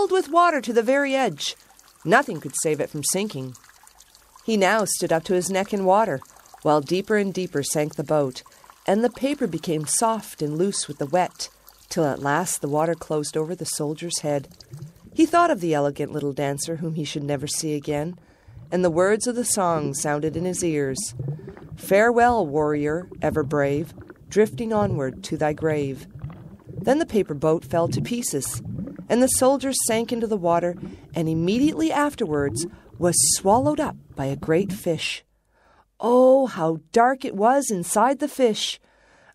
filled with water to the very edge. Nothing could save it from sinking. He now stood up to his neck in water, while deeper and deeper sank the boat, and the paper became soft and loose with the wet, till at last the water closed over the soldier's head. He thought of the elegant little dancer whom he should never see again, and the words of the song sounded in his ears. Farewell, warrior, ever brave, drifting onward to thy grave. Then the paper boat fell to pieces, and the soldier sank into the water, and immediately afterwards was swallowed up by a great fish. Oh, how dark it was inside the fish!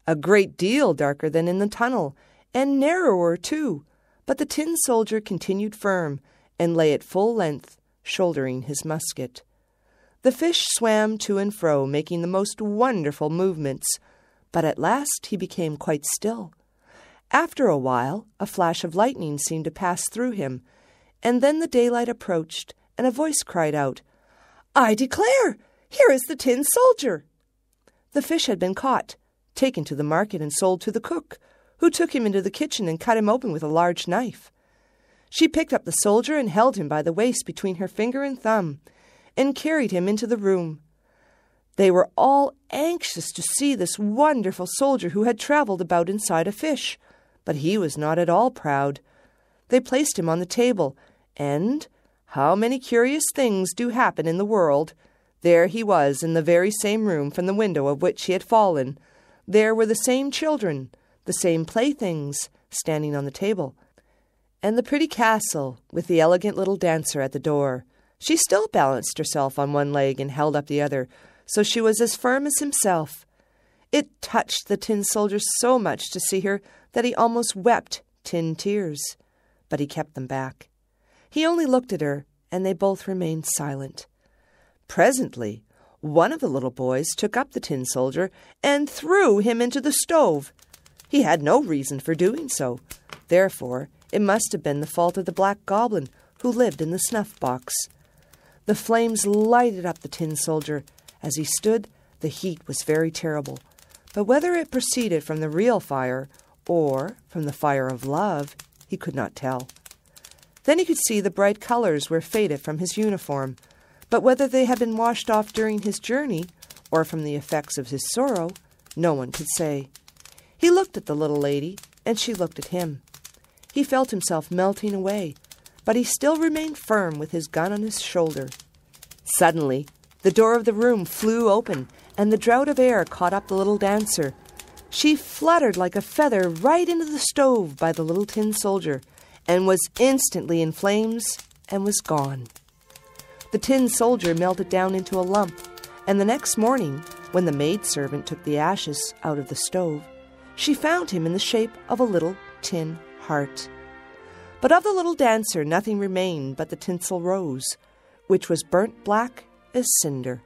A great deal darker than in the tunnel, and narrower too. But the tin soldier continued firm, and lay at full length, shouldering his musket. The fish swam to and fro, making the most wonderful movements, but at last he became quite still. After a while, a flash of lightning seemed to pass through him, and then the daylight approached, and a voice cried out, "I declare, here is the tin soldier!" The fish had been caught, taken to the market and sold to the cook, who took him into the kitchen and cut him open with a large knife. She picked up the soldier and held him by the waist between her finger and thumb, and carried him into the room. They were all anxious to see this wonderful soldier who had traveled about inside a fish, but he was not at all proud. They placed him on the table, and, how many curious things do happen in the world! There he was in the very same room from the window of which he had fallen. There were the same children, the same playthings, standing on the table, and the pretty castle with the elegant little dancer at the door. She still balanced herself on one leg and held up the other, so she was as firm as himself. It touched the tin soldier so much to see her that he almost wept tin tears, but he kept them back. He only looked at her, and they both remained silent. Presently, one of the little boys took up the tin soldier and threw him into the stove. He had no reason for doing so. Therefore, it must have been the fault of the black goblin who lived in the snuff-box. The flames lighted up the tin soldier. As he stood, the heat was very terrible, but whether it proceeded from the real fire or from the fire of love, he could not tell. Then he could see the bright colors were faded from his uniform, but whether they had been washed off during his journey or from the effects of his sorrow, no one could say. He looked at the little lady, and she looked at him. He felt himself melting away, but he still remained firm with his gun on his shoulder. Suddenly, the door of the room flew open, and the draught of air caught up the little dancer. She fluttered like a feather right into the stove by the little tin soldier, and was instantly in flames and was gone. The tin soldier melted down into a lump, and the next morning, when the maidservant took the ashes out of the stove, she found him in the shape of a little tin heart. But of the little dancer nothing remained but the tinsel rose, which was burnt black as cinder.